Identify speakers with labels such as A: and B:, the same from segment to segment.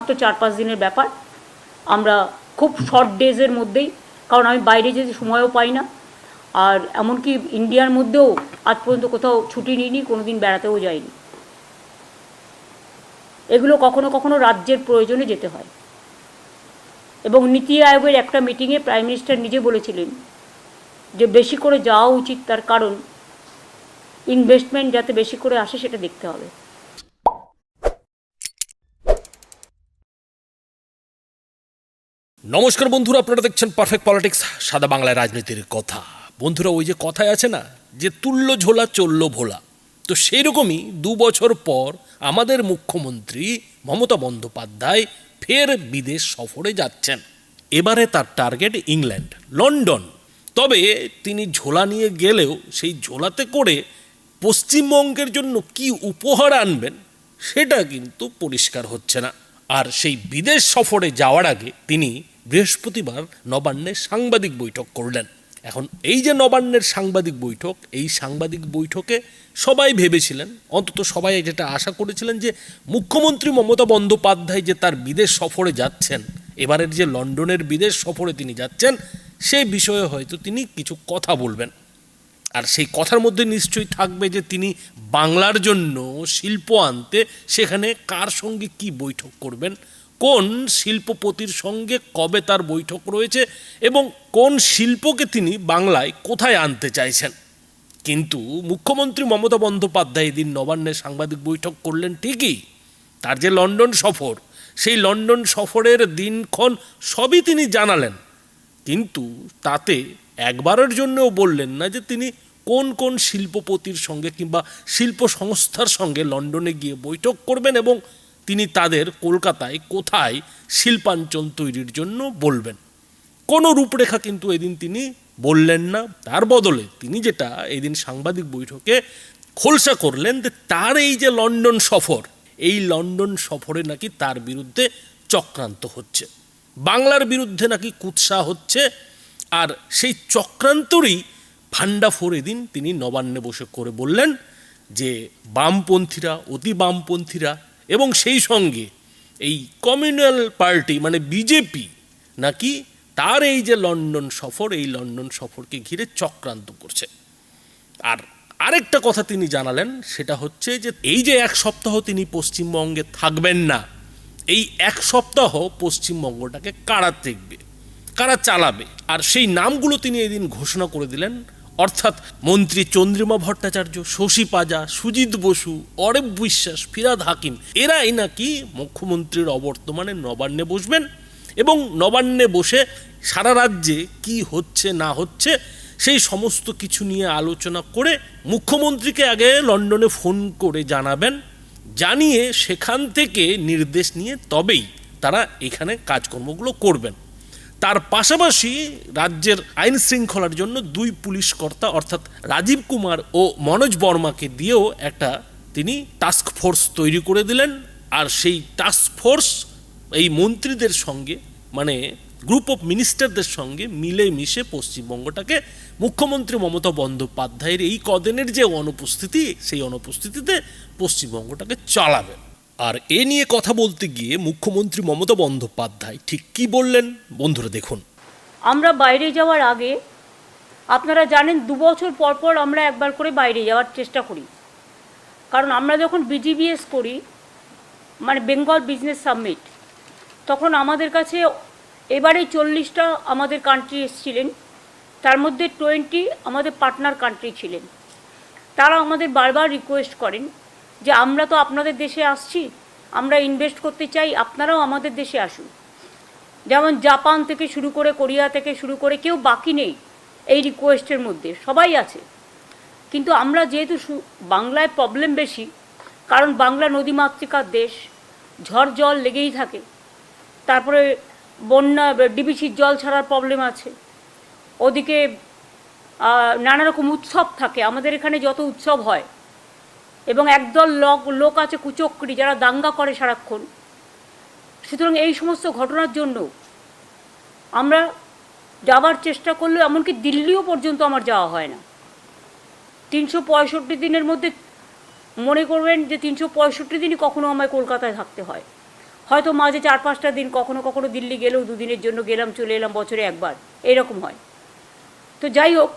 A: তো 4-5 দিনের ব্যাপার, আমরা খুব শর্ট ডেজের মধ্যেই, কারণ আমি বাইরে যেতে সময়ও পাই না, আর এমনকি ইন্ডিয়ার মধ্যেও আজ পর্যন্ত কোথাও ছুটি নিইনি, কোনো দিন বেড়াতেও যাইনি। এগুলো কখনো কখনো রাজ্যের প্রয়োজনে যেতে হয়। এবং নীতি আয়োগের একটা মিটিংয়ে প্রাইম মিনিস্টার নিজে বলেছিলেন যে বেশি করে যাওয়া উচিত, তার কারণ ইনভেস্টমেন্ট যাতে বেশি করে আসে সেটা দেখতে হবে।
B: নমস্কার বন্ধুরা, আপনারা দেখছেন পারফেক্ট পলিটিক্স, সাদা বাংলায় রাজনীতির কথা। বন্ধুরা, ওই যে কথায় আছে না যে তুল্য ঝোলা চলল ভোলা, তো সেই রকমই 2 বছর পর আমাদের মুখ্যমন্ত্রী মমতা বন্দ্যোপাধ্যায় ফের বিদেশ সফরে যাচ্ছেন। এবারে তার টার্গেট ইংল্যান্ড, লন্ডন। তবে তিনি ঝোলা নিয়ে গেলেও সেই ঝোলাতে করে পশ্চিমবঙ্গের জন্য কি উপহার আনবেন সেটা কিন্তু পরিষ্কার হচ্ছে না। আর সেই বিদেশ সফরে যাওয়ার আগে তিনি বৃহস্পতিবার নবান্নে সাংবাদিক বৈঠক করলেন। এখন এই যে নবান্নের সাংবাদিক বৈঠক, এই সাংবাদিক বৈঠকে সবাই ভেবেছিলেন, অন্তত সবাই যেটা আশা করেছিলেন, যে মুখ্যমন্ত্রী মমতা বন্দ্যোপাধ্যায় যে তার বিদেশ সফরে যাচ্ছেন, এবারের যে লন্ডনের বিদেশ সফরে তিনি যাচ্ছেন, সেই বিষয়ে হয়তো তিনি কিছু কথা বলবেন। আর সেই কথার মধ্যে নিশ্চয়ই থাকবে যে তিনি বাংলার জন্য শিল্প আনতে সেখানে কার সঙ্গে কি বৈঠক করবেন, কোন শিল্পপতির সঙ্গে কবে তার বৈঠক রয়েছে এবং কোন শিল্পকে তিনি বাংলায় কোথায় আনতে চাইছেন। কিন্তু মুখ্যমন্ত্রী মমতা বন্দ্যোপাধ্যায় এদিন নবান্নে সাংবাদিক বৈঠক করলেন ঠিকই, তার যে লন্ডন সফর, সেই লন্ডন সফরের দিনক্ষণ সবই তিনি জানালেন, কিন্তু তাতে একবারের জন্যও বললেন না যে তিনি কোন কোন শিল্পপতির সঙ্গে কিংবা শিল্প সংস্থার সঙ্গে লন্ডনে গিয়ে বৈঠক করবেন এবং তিনি তাদের কলকাতায় কোথায় শিল্পাঞ্চল তৈরির জন্য বলবেন। কোনো রূপরেখা কিন্তু এদিন তিনি বললেন না। তার বদলে তিনি যেটা এদিন সাংবাদিক বৈঠকে খোলসা করলেন যে তার এই যে লন্ডন সফর, এই লন্ডন সফরে নাকি তার বিরুদ্ধে চক্রান্ত হচ্ছে, বাংলার বিরুদ্ধে নাকি কুৎসা হচ্ছে। আর সেই চক্রান্তরই ভান্ডাফোর এদিন তিনি নবান্নে বসে করে বললেন যে বামপন্থীরা, অতি বামপন্থীরা এবং সেই সঙ্গে এই কমিউনাল পার্টি মানে বিজেপি নাকি তার এই যে লন্ডন সফর, এই লন্ডন সফরকে ঘিরে চক্রান্ত করছে। আর আরেকটা কথা তিনি জানালেন, সেটা হচ্ছে যে এই যে 1 সপ্তাহ তিনি পশ্চিমবঙ্গে থাকবেন না, এই 1 সপ্তাহ পশ্চিমবঙ্গটাকে কারা দেখবে, কারা চালাবে, আর সেই নামগুলো তিনি এদিন ঘোষণা করে দিলেন। অর্থাৎ মন্ত্রী চন্দ্রিমা ভট্টাচার্য, শশী পাজা, সুজিত বসু, অরেব বিশ্বাস, ফিরাদ হাকিম, এরাই নাকি মুখ্যমন্ত্রীর অবর্তমানে নবান্নে বসবেন এবং নবান্নে বসে সারা রাজ্যে কি হচ্ছে না হচ্ছে সেই সমস্ত কিছু নিয়ে আলোচনা করে মুখ্যমন্ত্রীকে আগে লন্ডনে ফোন করে জানাবেন, জানিয়ে সেখান থেকে নির্দেশ নিয়ে তবেই তারা এখানে কাজকর্মগুলো করবেন। তার পাশাপাশি রাজ্যের আইন শৃঙ্খলার জন্য 2 পুলিশ কর্তা অর্থাৎ রাজীব কুমার ও মনোজ বর্মাকে দিয়েও একটা তিনি টাস্ক ফোর্স তৈরি করে দিলেন। আর সেই টাস্ক ফোর্স এই মন্ত্রীদের সঙ্গে মানে গ্রুপ অফ মিনিস্টারদের সঙ্গে মিলে মিশে পশ্চিমবঙ্গটাকে মুখ্যমন্ত্রী মমতা বন্দ্যোপাধ্যায়ের এই কদিনের যে অনুপস্থিতি, সেই অনুপস্থিতিতে পশ্চিমবঙ্গটাকে চালাবেন। আর এ নিয়ে কথা বলতে গিয়ে মুখ্যমন্ত্রী মমতা বন্দ্যোপাধ্যায় ঠিক কী বললেন বন্ধুরা দেখুন।
A: আমরা বাইরে যাওয়ার আগে আপনারা জানেন 2 বছর পর পর আমরা একবার করে বাইরে যাওয়ার চেষ্টা করি, কারণ আমরা যখন BGBS করি মানে বেঙ্গল বিজনেস সামিট, তখন আমাদের কাছে এবারে 40টা আমাদের কান্ট্রি এসেছিলেন, তার মধ্যে 20 আমাদের পার্টনার কান্ট্রি ছিলেন। তারা আমাদের বারবার রিকোয়েস্ট করেন যে আমরা তো আপনাদের দেশে আসছি, আমরা ইনভেস্ট করতে চাই, আপনারাও আমাদের দেশে আসুন। যেমন জাপান থেকে শুরু করে, কোরিয়া থেকে শুরু করে, কেউ বাকি নেই এই রিকোয়েস্টের মধ্যে, সবাই আছে। কিন্তু আমরা যেহেতু বাংলায় প্রবলেম বেশি, কারণ বাংলা নদীমাতৃকার দেশ, ঝড় জল লেগেই থাকে, তারপরে বন্যা ডিবিসির জল ছাড়ার প্রবলেম আছে, ওদিকে নানা রকম উৎসব থাকে, আমাদের এখানে যত উৎসব হয়, এবং একদল লোক আছে কুচক্রী যারা দাঙ্গা করে সারাক্ষণ। সুতরাং এই সমস্ত ঘটনার জন্য আমরা যাবার চেষ্টা করলেও, এমনকি দিল্লিও পর্যন্ত আমার যাওয়া হয় না। 365 দিনের মধ্যে মনে করবেন যে 365 দিনই কখনো আমায় কলকাতায় থাকতে হয়। হয়তো মাঝে 4-5টা দিন কখনো কখনো দিল্লি গেলেও 2 দিনের জন্য গেলাম, চলে এলাম, বছরে একবার, এরকম হয়। তো যাই হোক,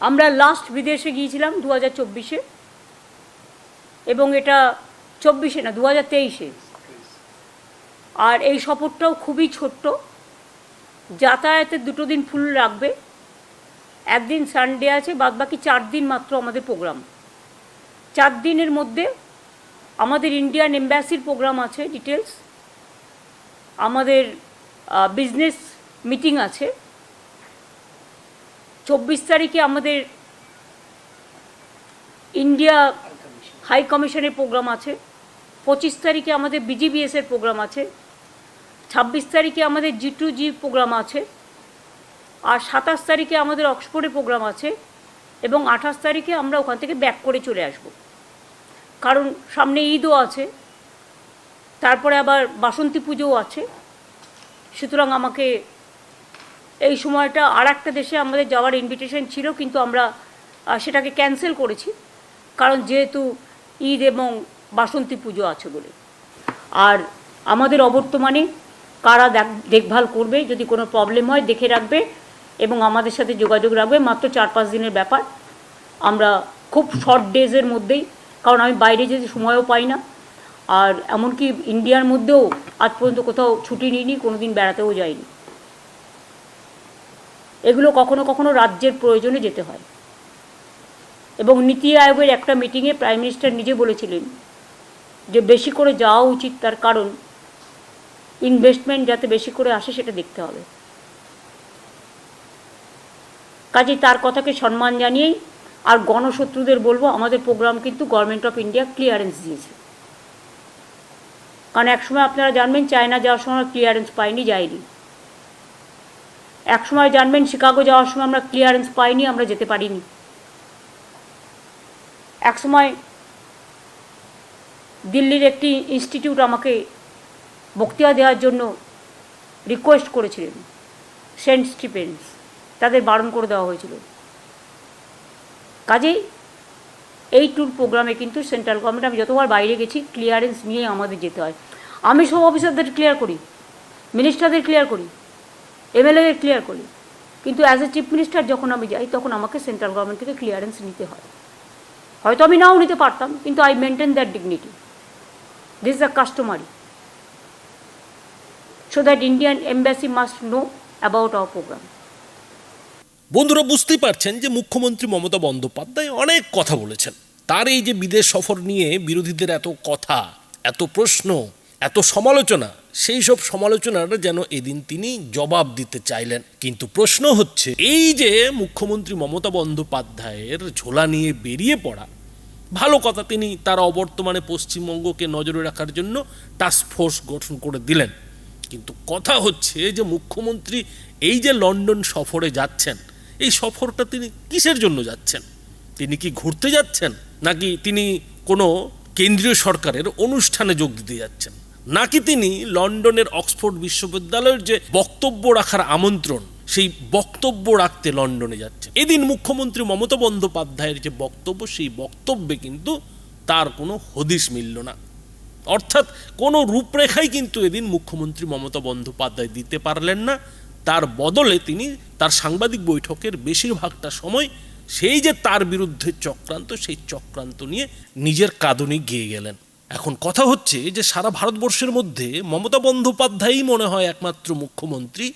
A: আমরা লাস্ট বিদেশে গিয়েছিলাম 2024-এ, এবং এটা 24-এ না, 2023-এ। আর এই সফরটাও খুবই ছোট্ট, যাতায়াতের 2 দিন ফুল রাখবে, একদিন সানডে আছে, বাদবাকি 4 দিন মাত্র আমাদের প্রোগ্রাম। 4 দিনের মধ্যে আমাদের ইন্ডিয়ান এম্বাসির প্রোগ্রাম আছে, ডিটেলস, আমাদের বিজনেস মিটিং আছে, 24 তারিখে আমাদের ইন্ডিয়া হাই কমিশনের প্রোগ্রাম আছে, 25 তারিখে আমাদের বিজিবিএসের প্রোগ্রাম আছে, 26 তারিখে আমাদের G2G প্রোগ্রাম আছে, আর 27 তারিখে আমাদের অক্সফোর্ডে প্রোগ্রাম আছে, এবং 28 তারিখে আমরা ওখান থেকে ব্যাক করে চলে আসব, কারণ সামনে ঈদও আছে, তারপরে আবার বাসন্তী পুজোও আছে। সুতরাং আমাকে এই সময়টা আর একটা দেশে আমাদের যাওয়ার ইনভিটেশন ছিল, কিন্তু আমরা সেটাকে ক্যান্সেল করেছি, কারণ যেহেতু ঈদ এবং বাসন্তী পুজো আছে বলে। আর আমাদের অবর্তমানে কারা দেখভাল করবে, যদি কোনো প্রবলেম হয় দেখে রাখবে এবং আমাদের সাথে যোগাযোগ রাখবে। মাত্র 4-5 দিনের ব্যাপার, আমরা খুব শর্ট ডেজের মধ্যেই, কারণ আমি বাইরে যেতে সময়ও পাই না, আর এমনকি ইন্ডিয়ার মধ্যেও আজ পর্যন্ত কোথাও ছুটি নিইনি, কোনো দিন বেড়াতেও যাইনি। এগুলো কখনো কখনো রাজ্যের প্রয়োজনে যেতে হয়। এবং নীতি আয়োগের একটা মিটিংয়ে প্রাইম মিনিস্টার নিজে বলেছিলেন যে বেশি করে যাওয়া উচিত, তার কারণ ইনভেস্টমেন্ট যাতে বেশি করে আসে সেটা দেখতে হবে। কাজেই তার কথাকে সম্মান জানিয়েই, আর গণশত্রুদের বলবো, আমাদের প্রোগ্রাম কিন্তু গভর্নমেন্ট অফ ইন্ডিয়া ক্লিয়ারেন্স দিয়েছে। কারণ একসময় আপনারা জানবেন চায়না যাওয়ার সময় ক্লিয়ারেন্স পাইনি, যাইনি। একসময় জানবেন শিকাগো যাওয়ার সময় আমরা ক্লিয়ারেন্স পাইনি, আমরা যেতে পারিনি। একসময় দিল্লির একটি ইনস্টিটিউট আমাকে বক্তৃতা দেওয়ার জন্য রিকোয়েস্ট করেছিলেন, সেন্ট স্টিফেন্স, তাদের বারণ করে দেওয়া হয়েছিল। কাজেই এই ট্যুর প্রোগ্রামে কিন্তু সেন্ট্রাল গভর্নমেন্ট, আমি যতবার বাইরে গেছি ক্লিয়ারেন্স নিয়ে আমাদের যেতে হয়। আমি সব অফিসারদের ক্লিয়ার করি, মিনিস্টারদের ক্লিয়ার করি, এমএলএদের ক্লিয়ার করি, কিন্তু অ্যাজ এ চিফ মিনিস্টার যখন আমি যাই তখন আমাকে সেন্ট্রাল গভর্নমেন্ট থেকে ক্লিয়ারেন্স নিতে হয়। হয়তো আমি নাও নিতে পারতাম, কিন্তু I maintain that dignity. This is the customary, so that Indian embassy must know about our program.
B: বন্ধুরা, বুঝতেই পারছেন যে মুখ্যমন্ত্রী মমতা বন্দ্যোপাধ্যায় অনেক কথা বলেছেন। তার এই যে বিদেশ সফর নিয়ে বিরোধীদের এত কথা, এত প্রশ্ন, এত সমালোচনা, সেই সব সমালোচনার যেন এদিন তিনি জবাব দিতে চাইলেন। কিন্তু প্রশ্ন হচ্ছে, এই যে মুখ্যমন্ত্রী মমতা বন্দ্যোপাধ্যায়ের ঝোলা নিয়ে বেরিয়ে পড়া, ভালো কথা, তিনি তার অবর্তমানে পশ্চিমবঙ্গকে নজরে রাখার জন্য টাস্ক ফোর্স গঠন করে দিলেন। কিন্তু কথা হচ্ছে যে মুখ্যমন্ত্রী এই যে লন্ডন সফরে যাচ্ছেন, এই সফরটা তিনি কিসের জন্য যাচ্ছেন? তিনি কি ঘুরতে যাচ্ছেন, নাকি তিনি কোনো কেন্দ্রীয় সরকারের অনুষ্ঠানে যোগ দিতে যাচ্ছেন, নাকি তিনি লন্ডনের অক্সফোর্ড বিশ্ববিদ্যালয়ের যে বক্তব্য রাখার আমন্ত্রণ, সেই বক্তব্য রাখতে লন্ডনে যাচ্ছেন? এদিন মুখ্যমন্ত্রী মমতা বন্দ্যোপাধ্যায়ের যে বক্তব্য, সেই বক্তব্যে কিন্তু তার কোনো হদিশ মিলল না। অর্থাৎ কোনো রূপরেখাই কিন্তু এদিন মুখ্যমন্ত্রী মমতা বন্দ্যোপাধ্যায় দিতে পারলেন না। তার বদলে তিনি তার সাংবাদিক বৈঠকের বেশিরভাগটা সময় সেই যে তার বিরুদ্ধে চক্রান্ত, সেই চক্রান্ত নিয়ে নিজের কাঁদুনি গেয়ে গেলেন। এখন কথা হচ্ছে যে সারা ভারতবর্ষের মধ্যে মমতা বন্দ্যোপাধ্যায়ই মনে হয় একমাত্র মুখ্যমন্ত্রী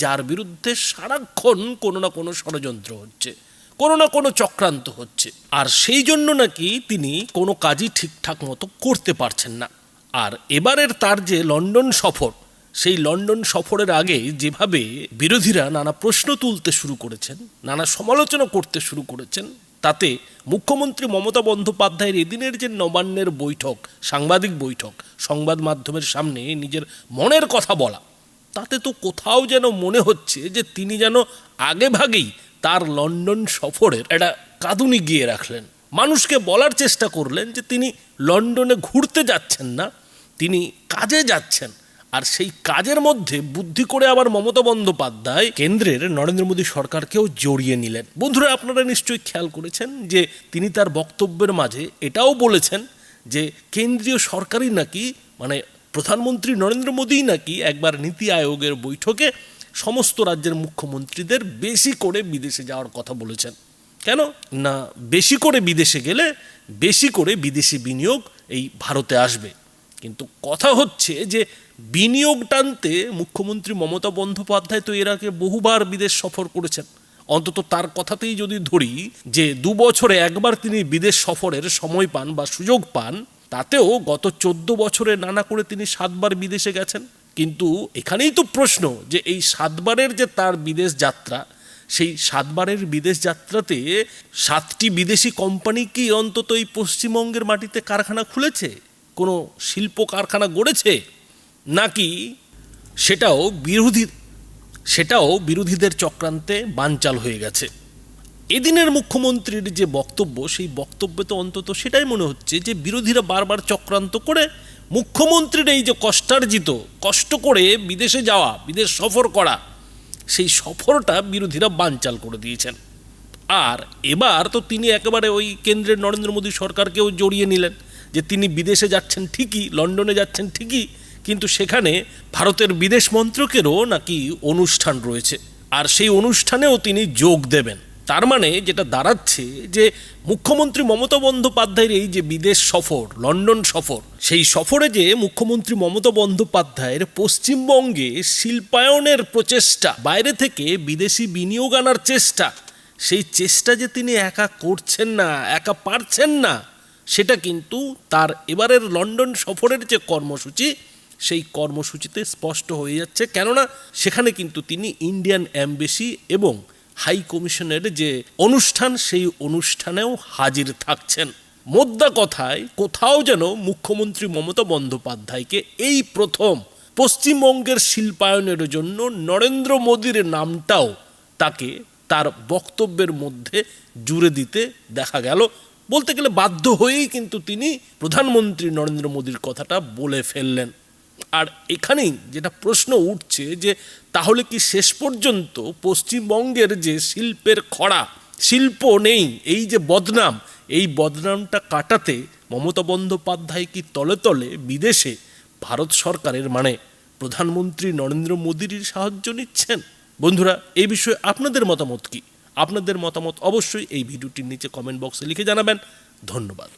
B: যার বিরুদ্ধে সারাক্ষণ কোনো না কোনো ষড়যন্ত্র হচ্ছে, কোনো না কোনো চক্রান্ত হচ্ছে, আর সেই জন্য নাকি তিনি কোনো কাজই ঠিকঠাক মতো করতে পারছেন না। আর এবারের তার যে লন্ডন সফর, সেই লন্ডন সফরের আগে যেভাবে বিরোধীরা নানা প্রশ্ন তুলতে শুরু করেছেন, নানা সমালোচনা করতে শুরু করেছেন, তাতে মুখ্যমন্ত্রী মমতা বন্দ্যোপাধ্যায়ের এদিনের যে নবান্নের বৈঠক, সাংবাদিক বৈঠক, সংবাদ মাধ্যমের সামনে নিজের মনের কথা বলা, তাতে তো কোথাও যেন মনে হচ্ছে যে তিনি যেন আগে ভাগেই তার লন্ডন সফরের একটা কাঁদুনি গিয়ে রাখলেন। মানুষকে বলার চেষ্টা করলেন যে তিনি লন্ডনে ঘুরতে যাচ্ছেন না, তিনি কাজে যাচ্ছেন। আর সেই কাজের মধ্যে বুদ্ধি করে আবার মমতা বন্দ্যোপাধ্যায় কেন্দ্রের নরেন্দ্র মোদী সরকারকেও জড়িয়ে নিলেন। বন্ধুরা, আপনারা নিশ্চয়ই খেয়াল করেছেন যে তিনি তার বক্তব্যের মাঝে এটাও বলেছেন যে কেন্দ্রীয় সরকারই নাকি প্রধানমন্ত্রী নরেন্দ্র মোদী নাকি একবার নীতি আয়োগের বৈঠকে সমস্ত রাজ্যের মুখ্যমন্ত্রীদের বেশি করে বিদেশে যাওয়ার কথা বলেছেন। কেন না, বেশি করে বিদেশে গেলে বেশি করে বিদেশি বিনিয়োগ এই ভারতে আসবে। কিন্তু কথা হচ্ছে যে বিনিয়োগ টানতে মুখ্যমন্ত্রী মমতা বন্দ্যোপাধ্যায় তো এর আগে বহুবার বিদেশ সফর করেছেন। অন্তত তার কথাতেই যদি ধরি যে 2 বছরে একবার তিনি বিদেশ সফরের সময় পান বা সুযোগ পান, তাতেও গত 14 বছরে নানা করে তিনি 7 বার বিদেশে গেছেন। কিন্তু এখানেই তো প্রশ্ন যে এই 7 বারের যে তার বিদেশ যাত্রা, সেই 7 বারের বিদেশ যাত্রাতে 7টি বিদেশি কোম্পানি কি অন্তত এই পশ্চিমবঙ্গের মাটিতে কারখানা খুলেছে, কোনো শিল্প কারখানা গড়েছে, নাকি সেটাও বিরোধীদের চক্রান্তে বানচাল হয়ে গেছে? এদিনের মুখ্যমন্ত্রীর যে বক্তব্য, সেই বক্তব্যে তো অন্তত সেটাই মনে হচ্ছে যে বিরোধীরা বারবার চক্রান্ত করে মুখ্যমন্ত্রীর এই যে কষ্ট করে বিদেশে যাওয়া, বিদেশ সফর করা, সেই সফরটা বিরোধীরা বানচাল করে দিয়েছেন। আর এবার তো তিনি একেবারে ওই কেন্দ্রের নরেন্দ্র মোদী সরকারকেও জড়িয়ে নিলেন যে তিনি বিদেশে যাচ্ছেন ঠিকই, লন্ডনে যাচ্ছেন ঠিকই, কিন্তু সেখানে ভারতের বিদেশ মন্ত্রকেরও নাকি অনুষ্ঠান রয়েছে, আর সেই অনুষ্ঠানেও তিনি যোগ দেবেন। তার মানে যেটা দাঁড়াচ্ছে যে মুখ্যমন্ত্রী মমতা বন্দ্যোপাধ্যায়ের এই যে বিদেশ সফর, লন্ডন সফর, সেই সফরে যে মুখ্যমন্ত্রী মমতা বন্দ্যোপাধ্যায়ের পশ্চিমবঙ্গে শিল্পায়নের প্রচেষ্টা, বাইরে থেকে বিদেশি বিনিয়োগ আনার চেষ্টা, সেই চেষ্টা যে তিনি একা করছেন না, একা পারছেন না, সেটা কিন্তু তার এবারের লন্ডন সফরের যে কর্মসূচি, সেই কর্মসূচিতে স্পষ্ট হয়ে যাচ্ছে। কেননা সেখানে কিন্তু তিনি ইন্ডিয়ান এমবেসি এবং হাই কমিশনের যে অনুষ্ঠান, সেই অনুষ্ঠানেও হাজির থাকছেন। মোদ্দা কথায় কোথাও যেন মুখ্যমন্ত্রী মমতা বন্দ্যোপাধ্যায়কে এই প্রথম পশ্চিমবঙ্গের শিল্পায়নের জন্য নরেন্দ্র মোদীর নামটাও তাকে তার বক্তব্যের মধ্যে জুড়ে দিতে দেখা গেল। বলতে গেলে বাধ্য হয়েই কিন্তু তিনি প্রধানমন্ত্রী নরেন্দ্র মোদীর কথাটা বলে ফেললেন। আর এখানেই যেটা প্রশ্ন উঠছে যে তাহলে কি শেষ পর্যন্ত পশ্চিমবঙ্গের যে শিল্পের খরা, শিল্প নেই, এই যে বদনাম, এই বদনামটা কাটাতে মমতা বন্দ্যোপাধ্যায় কি তলে তলে বিদেশে ভারত সরকারের মানে প্রধানমন্ত্রী নরেন্দ্র মোদীর সাহায্য নিচ্ছেন? বন্ধুরা, এই বিষয়ে আপনাদের মতামত কি? আপনাদের মতামত অবশ্যই এই ভিডিওটির নিচে কমেন্ট বক্সে লিখে জানাবেন। ধন্যবাদ।